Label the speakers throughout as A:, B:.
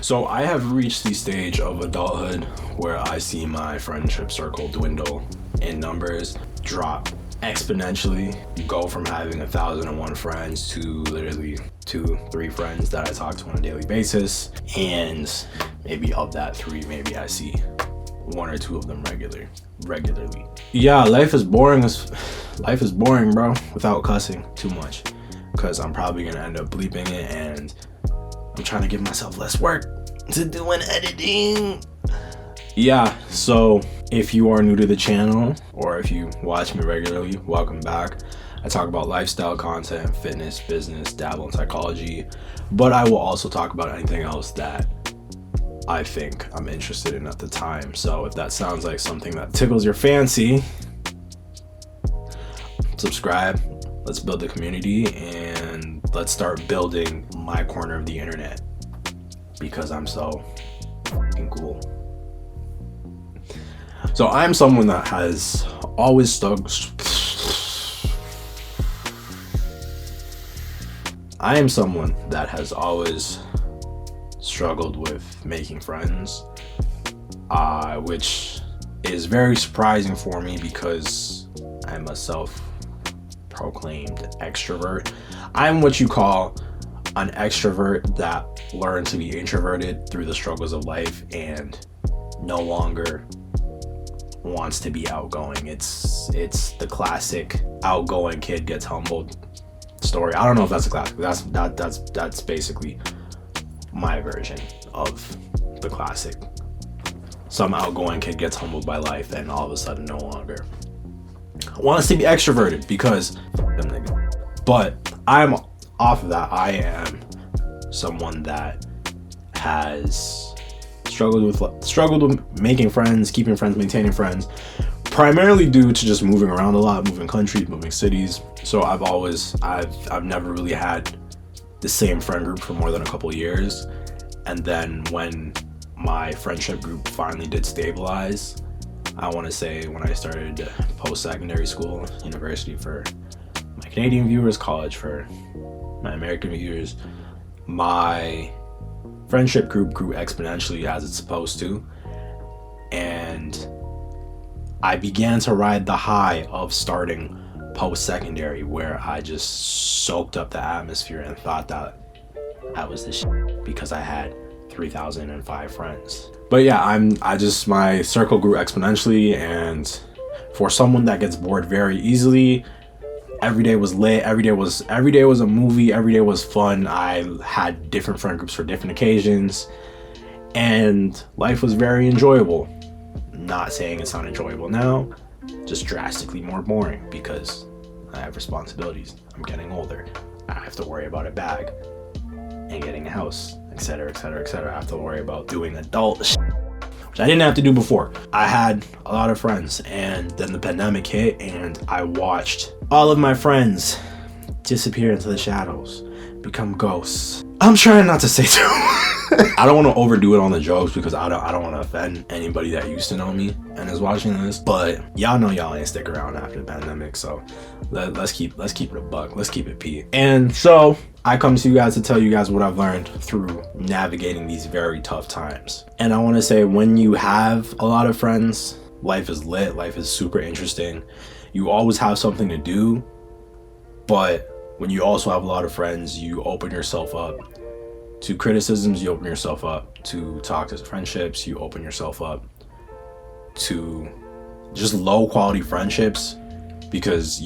A: So I have reached the stage of adulthood where I see my friendship circle dwindle in numbers, drop exponentially, go from having 1,001 friends to literally 2-3 friends that I talk to on a daily basis, and maybe of that 3, maybe I see 1 or 2 of them regularly. Yeah, life is boring, bro, without cussing too much, because I'm probably gonna end up bleeping it, and I'm trying to give myself less work to do in editing. Yeah, so if you are new to the channel or if you watch me regularly, welcome back. I talk about lifestyle content, fitness, business, dabble in psychology, but I will also talk about anything else that I think I'm interested in at the time. So if that sounds like something that tickles your fancy, subscribe. Let's build the community and let's start building my corner of the internet, because I'm so fucking cool. So I'm someone that has always struggled with making friends, which is very surprising for me because I'm a self-proclaimed extrovert. I'm what you call an extrovert that learned to be introverted through the struggles of life and no longer wants to be outgoing. It's the classic outgoing kid gets humbled story. I don't know if that's a classic. That's basically my version of the classic. Some outgoing kid gets humbled by life and all of a sudden no longer wants to be extroverted because them niggas. But I'm off of that. I am someone that has struggled with making friends, keeping friends, maintaining friends, primarily due to just moving around a lot, moving countries, moving cities. So I've never really had the same friend group for more than a couple years. And then when my friendship group finally did stabilize, I want to say when I started post-secondary school, university for my Canadian viewers, college for my American viewers, my friendship group grew exponentially as it's supposed to, and I began to ride the high of starting post-secondary, where I just soaked up the atmosphere and thought that I was the shit because I had 3,005 friends. But yeah, my circle grew exponentially, and for someone that gets bored very easily, every day was lit. Every day was a movie. Every day was fun. I had different friend groups for different occasions, and life was very enjoyable. Not saying it's not enjoyable now, just drastically more boring because I have responsibilities. I'm getting older. I have to worry about a bag and getting a house, etc., etc., etc. I have to worry about doing adult shit, which I didn't have to do before. I had a lot of friends, and then the pandemic hit, and I watched all of my friends disappear into the shadows, become ghosts. I'm trying not to say too I don't want to overdo it on the jokes because I don't want to offend anybody that used to know me and is watching this, but y'all know y'all ain't stick around after the pandemic, so let's keep it a buck. Let's keep it P. And so I come to you guys to tell you guys what I've learned through navigating these very tough times. And I want to say, when you have a lot of friends, life is lit, life is super interesting. You always have something to do, but when you also have a lot of friends, you open yourself up to criticisms, you open yourself up to toxic friendships, you open yourself up to just low quality friendships because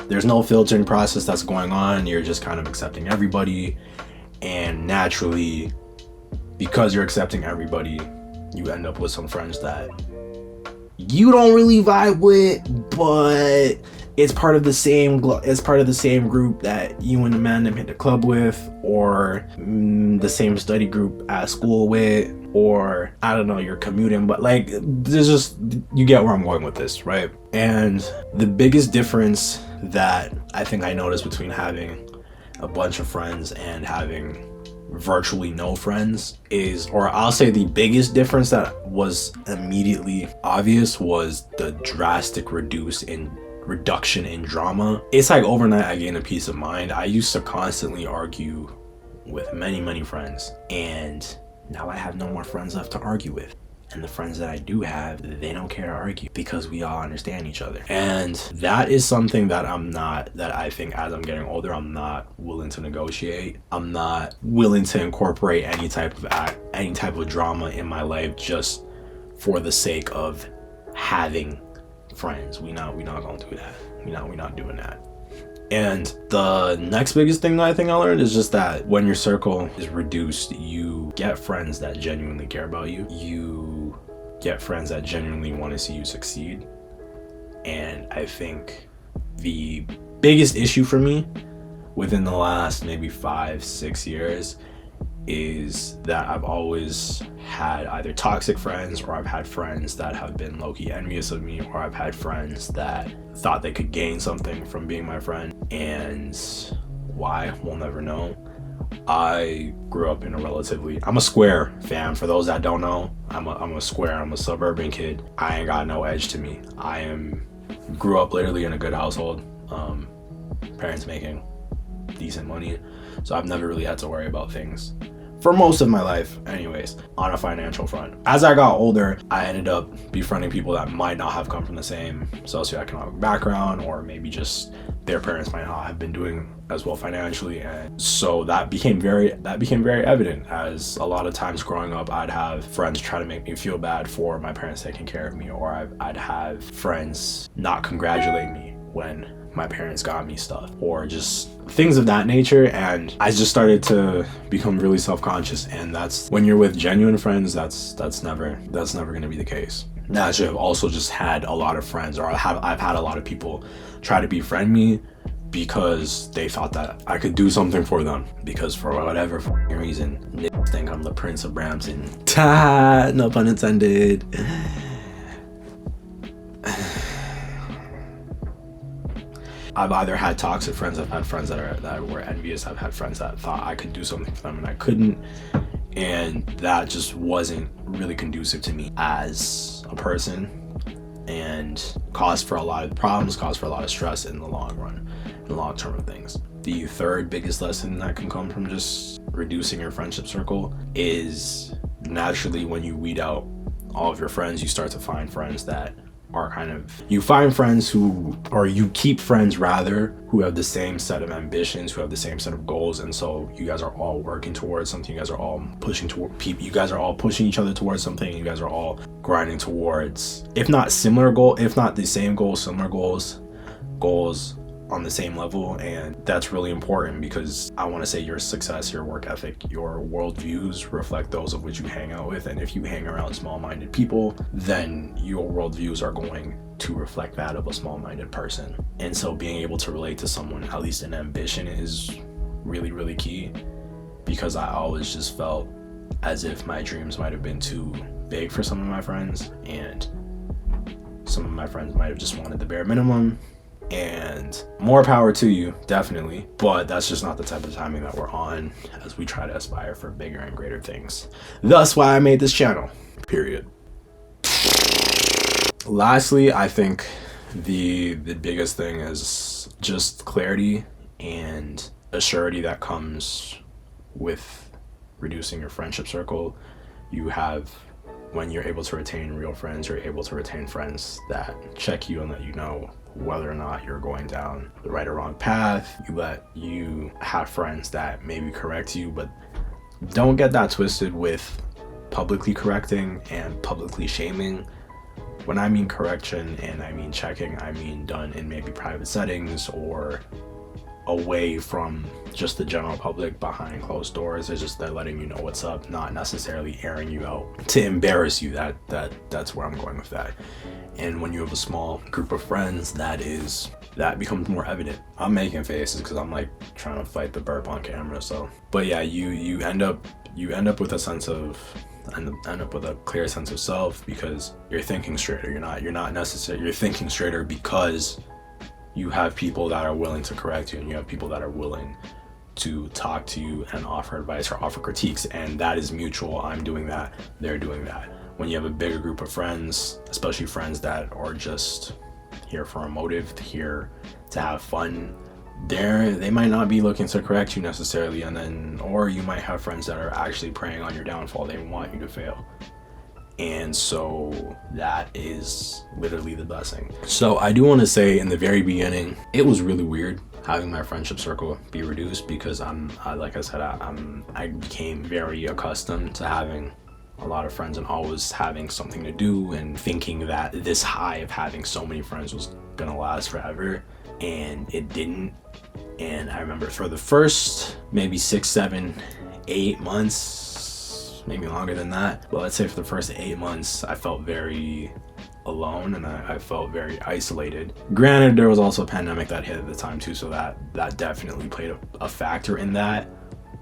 A: there's no filtering process that's going on. You're just kind of accepting everybody, and naturally, because you're accepting everybody, you end up with some friends that you don't really vibe with, but it's part of the same group that you and the man them hit the club with, or the same study group at school with, or I don't know, you're commuting, but like there's just, you get where I'm going with this, right? And the biggest difference that I think I noticed between having a bunch of friends and having virtually no friends is, or I'll say the biggest difference that was immediately obvious, was the drastic reduction in drama. It's like overnight I gained a peace of mind. I used to constantly argue with many friends, and now I have no more friends left to argue with. And the friends that I do have, they don't care to argue because we all understand each other. And that is something that I think as I'm getting older, I'm not willing to negotiate. I'm not willing to incorporate any type of drama in my life just for the sake of having friends. We not gonna do that. We not doing that. And the next biggest thing that I think I learned is just that when your circle is reduced, you get friends that genuinely care about you. You get friends that genuinely want to see you succeed. And I think the biggest issue for me within the last maybe 5-6 years is that I've always had either toxic friends, or I've had friends that have been low-key envious of me, or I've had friends that thought they could gain something from being my friend. And why, we'll never know. I grew up in I'm a square, fam. For those that don't know, I'm a square. I'm a suburban kid. I ain't got no edge to me. Grew up literally in a good household. Parents making decent money, so I've never really had to worry about things for most of my life anyways on a financial front. As I got older, I ended up befriending people that might not have come from the same socioeconomic background, or maybe just their parents might not have been doing as well financially. And so that became very evident, as a lot of times growing up, I'd have friends try to make me feel bad for my parents taking care of me, or I'd have friends not congratulate me when my parents got me stuff, or just things of that nature. And I just started to become really self-conscious, and that's when you're with genuine friends, that's never going to be the case. Naturally, I've also just had a lot of friends, or I've had a lot of people try to befriend me because they thought that I could do something for them, because for whatever reason, niggas think I'm the Prince of Brampton. No pun intended. I've either had toxic friends, I've had friends that were envious, I've had friends that thought I could do something for them and I couldn't, and that just wasn't really conducive to me as a person, and caused for a lot of problems, caused for a lot of stress in the long run, in the long term of things. The third biggest lesson that can come from just reducing your friendship circle is, naturally, when you weed out all of your friends, you start to find friends that you keep friends rather, who have the same set of ambitions, who have the same set of goals, and so you guys are all working towards something. You guys are all pushing each other towards something. You guys are all grinding towards, if not the same goals, similar goals on the same level. And that's really important, because I want to say your success, your work ethic, your worldviews reflect those of which you hang out with. And if you hang around small-minded people, then your worldviews are going to reflect that of a small-minded person. And so being able to relate to someone, at least in ambition, is really, really key, because I always just felt as if my dreams might have been too big for some of my friends, and some of my friends might have just wanted the bare minimum. And more power to you, definitely, but that's just not the type of timing that we're on as we try to aspire for bigger and greater things. Thus why I made this channel, period. Lastly, I think the biggest thing is just clarity and a surety that comes with reducing your friendship circle. When you're able to retain real friends, you're able to retain friends that check you and let you know whether or not you're going down the right or wrong path. You have friends that maybe correct you, but don't get that twisted with publicly correcting and publicly shaming. When I mean correction and I mean checking, I mean done in maybe private settings or away from just the general public, behind closed doors. It's just they're letting you know what's up, not necessarily airing you out to embarrass you. That's where I'm going with that. And when you have a small group of friends, that becomes more evident. I'm making faces because I'm like trying to fight the burp on camera. So, but yeah, you end up with a clear sense of self, because you're thinking straighter. You're thinking straighter because you have people that are willing to correct you, and you have people that are willing to talk to you and offer advice or offer critiques, and that is mutual. I'm doing that, they're doing that. When you have a bigger group of friends, especially friends that are just here for a motive, here to have fun, they might not be looking to correct you necessarily, and then, or you might have friends that are actually preying on your downfall. They want you to fail. And so that is literally the blessing. So I do want to say, in the very beginning, it was really weird having my friendship circle be reduced, because like I said, I became very accustomed to having a lot of friends and always having something to do, and thinking that this high of having so many friends was gonna last forever, and it didn't. And I remember for the first maybe 6, 7, 8 months, maybe longer than that, but let's say for the first 8 months, I felt very alone, and I felt very isolated. Granted, there was also a pandemic that hit at the time too, so that definitely played a factor in that.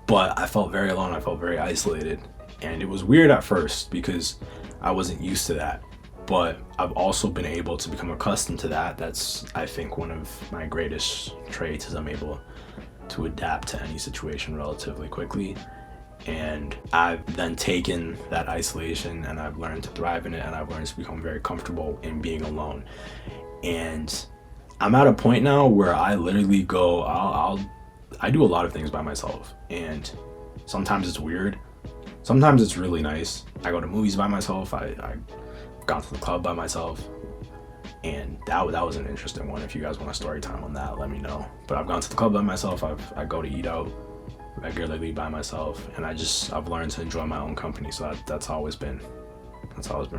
A: But I felt very alone. I felt very isolated, and it was weird at first because I wasn't used to that. But I've also been able to become accustomed to that. That's, I think, one of my greatest traits, is I'm able to adapt to any situation relatively quickly. And I've then taken that isolation and I've learned to thrive in it, and I've learned to become very comfortable in being alone. And I'm at a point now where I literally go, I do a lot of things by myself, and sometimes it's weird, sometimes it's really nice. I go to movies by myself. I've gone to the club by myself, and that was an interesting one. If you guys want a story time on that, let me know. But I've gone to the club by myself. I go to eat out regularly by myself, and I've learned to enjoy my own company. So that's always been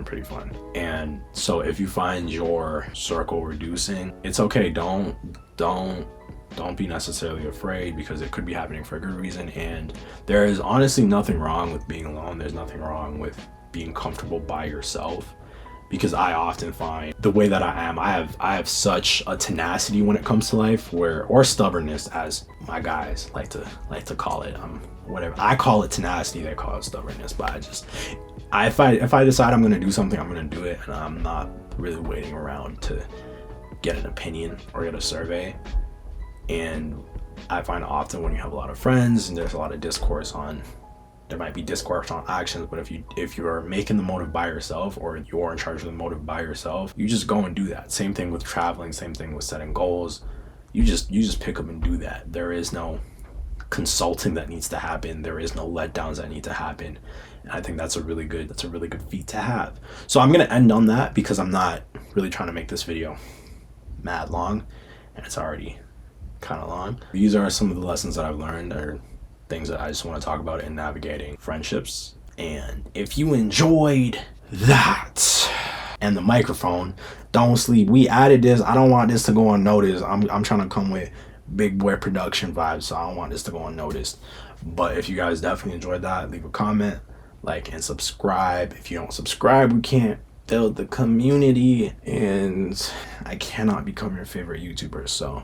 A: pretty fun. And so if you find your circle reducing, it's okay. Don't be necessarily afraid, because it could be happening for a good reason. And there is honestly nothing wrong with being alone. There's nothing wrong with being comfortable by yourself, because I often find the way that I am, I have such a tenacity when it comes to life, or stubbornness, as my guys like to call it. Whatever, I call it tenacity, they call it stubbornness. But if I decide I'm gonna do something, I'm gonna do it, and I'm not really waiting around to get an opinion or get a survey. And I find often when you have a lot of friends and there's a lot of discourse on, there might be discourse on actions, but if you're making the motive by yourself, or you're in charge of the motive by yourself, you just go and do that. Same thing with traveling, same thing with setting goals. You just pick up and do that. There is no consulting that needs to happen. There is no letdowns that need to happen. And I think that's a really good feat to have. So I'm gonna end on that, because I'm not really trying to make this video mad long, and it's already kind of long. These are some of the lessons that I've learned, or things that I just want to talk about in navigating friendships. And if you enjoyed that and the microphone, don't sleep. We added this. I don't want this to go unnoticed. I'm trying to come with big boy production vibes, so I don't want this to go unnoticed. But if you guys definitely enjoyed that, leave a comment, like, and subscribe. If you don't subscribe, we can't build the community, and I cannot become your favorite YouTuber. So